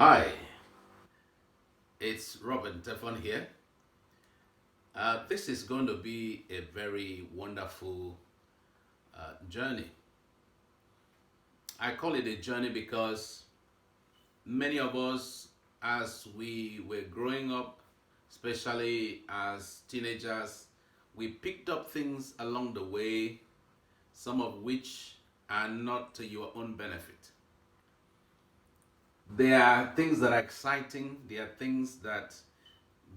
Hi, it's Robin Teflon here. This is going to be a very wonderful journey. I call it a journey because many of us, as we were growing up, especially as teenagers, we picked up things along the way, some of which are not to your own benefit. There are things that are exciting, there are things that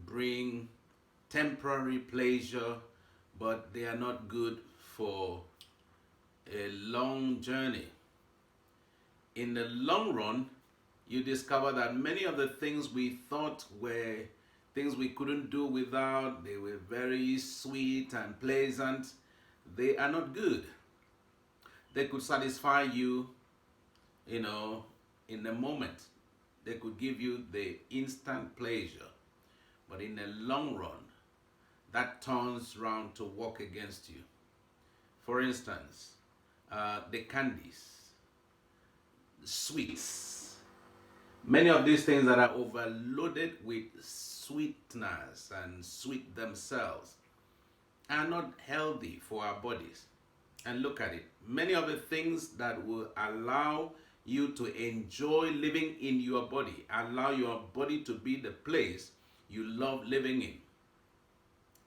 bring temporary pleasure, but they are not good for a long journey. In the long run, you discover that many of the things we thought were things we couldn't do without, they were very sweet and pleasant, they are not good. They could satisfy you, you know, in the moment. They could give you the instant pleasure. But in the long run, that turns round to work against you. For instance, the candies, sweets, many of these things that are overloaded with sweeteners and sweet themselves are not healthy for our bodies. And look at it. Many of the things that will allow you to enjoy living in your body, allow your body to be the place you love living in,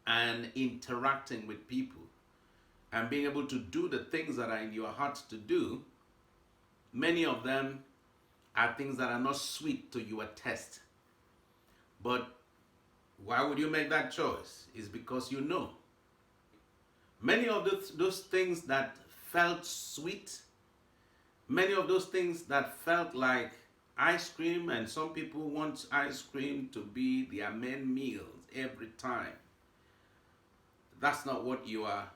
and interacting with people and being able to do the things that are in your heart to do, many of them are things that are not sweet to your taste. But why would you make that choice? It's because you know. Many of those things that felt sweet, many of those things that felt like ice cream, and some people want ice cream to be their main meals every time. That's not what you are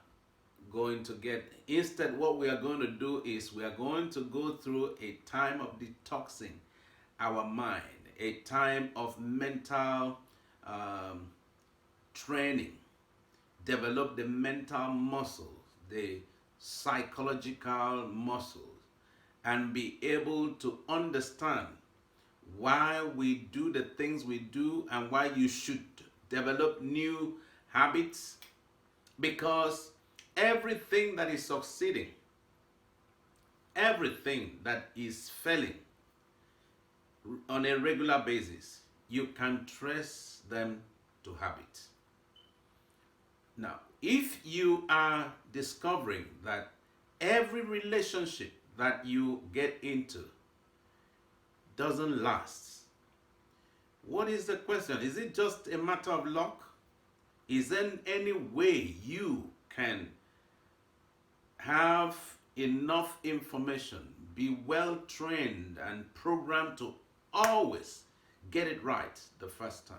going to get. Instead, what we are going to do is we are going to go through a time of detoxing our mind, a time of mental training, develop the mental muscles, the psychological muscles, and be able to understand why we do the things we do and why you should develop new habits, because everything that is succeeding, everything that is failing on a regular basis, you can trace them to habit. Now, if you are discovering that every relationship that you get into doesn't last, what is the question? Is it just a matter of luck? Is there any way you can have enough information, be well trained and programmed to always get it right the first time?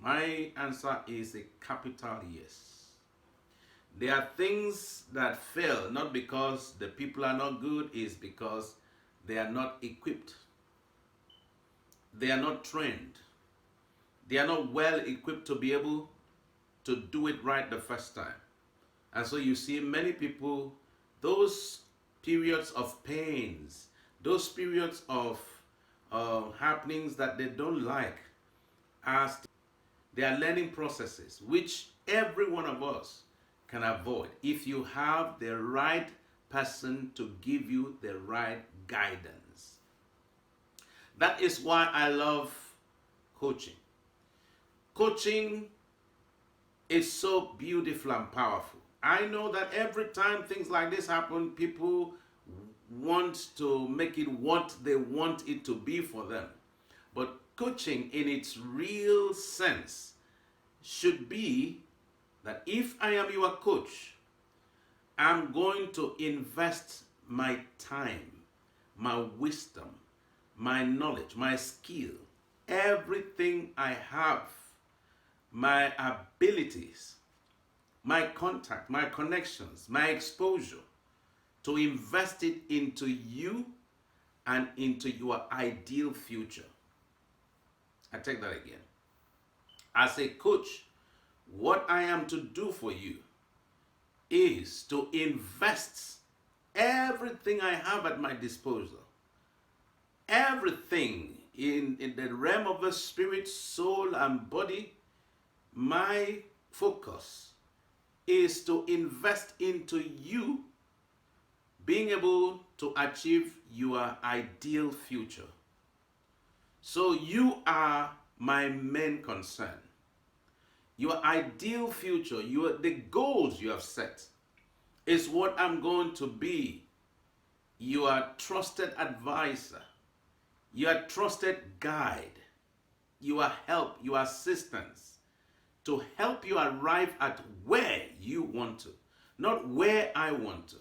My answer is a capital yes. There are things that fail not because the people are not good, it's because they are not equipped. They are not trained. They are not well equipped to be able to do it right the first time. And so you see many people, those periods of pains, those periods of happenings that they don't like, as they are learning processes which every one of us can avoid if you have the right person to give you the right guidance. That is why I love coaching. Coaching is so beautiful and powerful. I know that every time things like this happen, people want to make it what they want it to be for them. But coaching in its real sense should be that if I am your coach, I'm going to invest my time, my wisdom, my knowledge, my skill, everything I have, my abilities, my contact, my connections, my exposure, to invest it into you and into your ideal future. I take that again. As a coach, what I am to do for you is to invest everything I have at my disposal, everything in the realm of the spirit, soul, and body, my focus is to invest into you being able to achieve your ideal future. So you are my main concern. Your ideal future, the goals you have set is what I'm going to be your trusted advisor, your trusted guide, your help, your assistance to help you arrive at where you want to, not where I want to.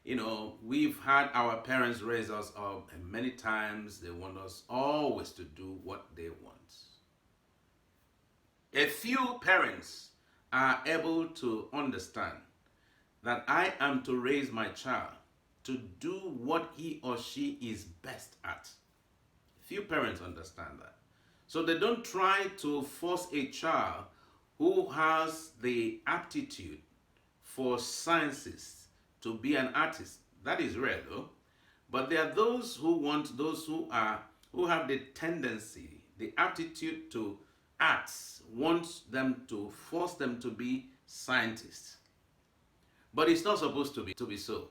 You know, we've had our parents raise us up, and many times they want us always to do what they want. A few parents are able to understand that I am to raise my child to do what he or she is best at. Few parents understand that. So they don't try to force a child who has the aptitude for sciences to be an artist. That is rare though. But there are those who have the tendency, the aptitude to arts, wants them to force them to be scientists. But it's not supposed to be so.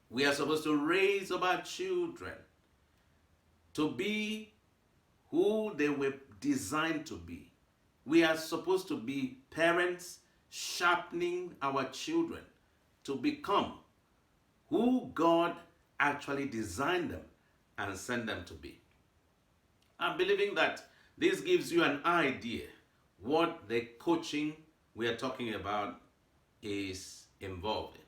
We are supposed to raise up our children to be who they were designed to be. We are supposed to be parents sharpening our children to become who God actually designed them and sent them to be. I'm believing that this gives you an idea what the coaching we are talking about is involved in.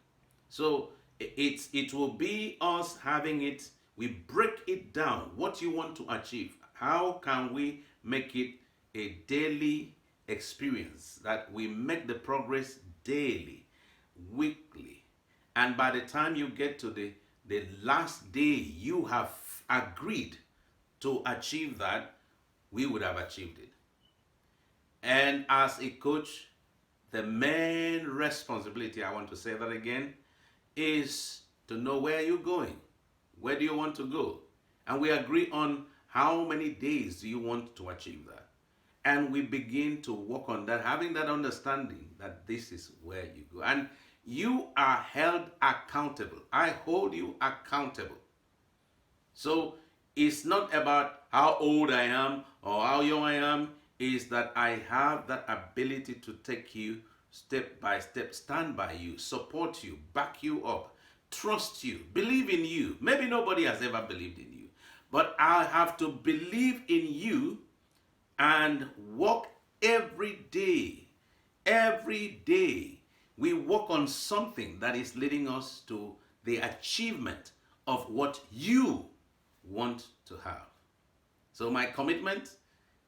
So it will be us having it, we break it down, what you want to achieve. How can we make it a daily experience, that we make the progress daily, weekly, and by the time you get to the last day you have agreed to achieve that, we would have achieved it. And as a coach, the main responsibility, I want to say that again, is to know where you're going. Where do you want to go? And we agree on how many days do you want to achieve that. And we begin to work on that, having that understanding that this is where you go. And you are held accountable. I hold you accountable. So it's not about how old I am or how young I am, is that I have that ability to take you step by step, stand by you, support you, back you up, trust you, believe in you. Maybe nobody has ever believed in you, but I have to believe in you and walk every day. Every day we work on something that is leading us to the achievement of what you want to have. So my commitment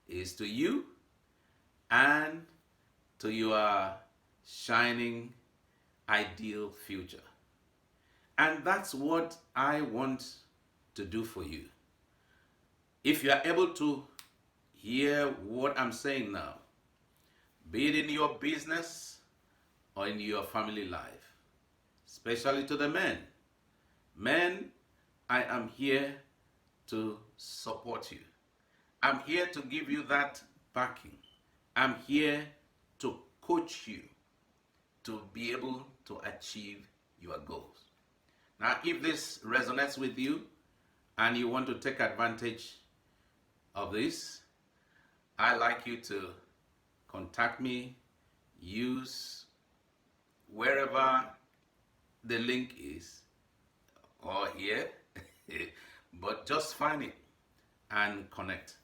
is to you and to your shining ideal future. And that's what I want to do for you. If you are able to hear what I'm saying now, be it in your business or in your family life, especially to the men. Men, I am here to support you. I'm here to give you that backing. I'm here to coach you to be able to achieve your goals. Now, if this resonates with you and you want to take advantage of this, I'd like you to contact me, use wherever the link is or here, but just find it and connect.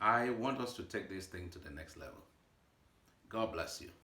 I want us to take this thing to the next level. God bless you.